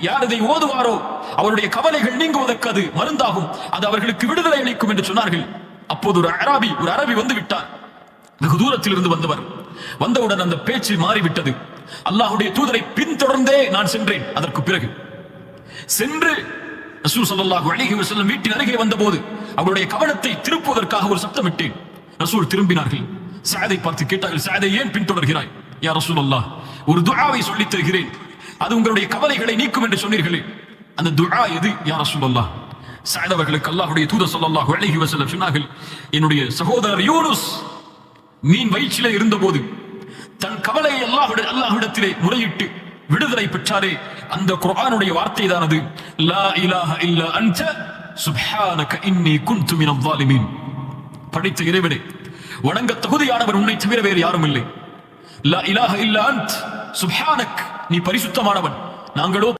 யார் இதை ஓதுவாரோ அவருடைய கவலைகள் நீங்குவதற்கு அது மருந்தாகும், அது அவர்களுக்கு விடுதலை அளிக்கும் என்று சொன்னார்கள். அப்போது ஒரு அரபி வந்து விட்டார். வெகு தூரத்தில் இருந்து வந்தவர். வந்தவுடன் அந்த பேச்சு மாறிவிட்டது. அல்லாஹ்வுடைய தூதரை பின்தொடர்ந்தே நான் சென்றேன். அதற்கு பிறகு சென்று ரசூல் ஸல்லல்லாஹு அலைஹி வஸல்லம் வீட்டின் அருகே வந்தபோது அவருடைய கவனத்தை திருப்புவதற்காக ஒரு சத்தமிட்டேன். ரசூல் திரும்பினார்கள். சஅதை பார்த்து கேட்டார்கள், சஅதை ஏன் பின்தொடர்கிறாய்? யா ரசூலல்லாஹ், ஒரு துஆவை சொல்லித் தருகிறேன், அது உங்களுடைய கவலைகளை நீக்கும் என்று சொன்னீர்களே, அந்த துஆ எது யா ரசூலல்லாஹ்? சஅத் அவர்களுக்கு அல்லாஹ்வுடைய தூதர் ஸல்லல்லாஹு அலைஹி வஸல்லம் சொன்னார்கள், என்னுடைய சகோதரர் யூனுஸ் மீன் வயிற்றிலே இருந்தபோது தன் கவலையை அல்லாஹ்விடத்திலே முறையிட்டு விடுதலை பெற்றாரே, அந்த குர்ஆனுடைய வார்த்தை தான் அது. லா இலாஹ இல்லா அன்த சுப்ஹானக இன்னி குன்து மினல் ஸாலிமீன். படைத்த இறைவனே, வணங்க தகுதியானவர் உன்னை தவிர வேறு யாரும் இல்லை. லா இலாஹ இல்லா அன்த் சுப்ஹானக், நீ பரிசுத்தமானவன், நாங்களோ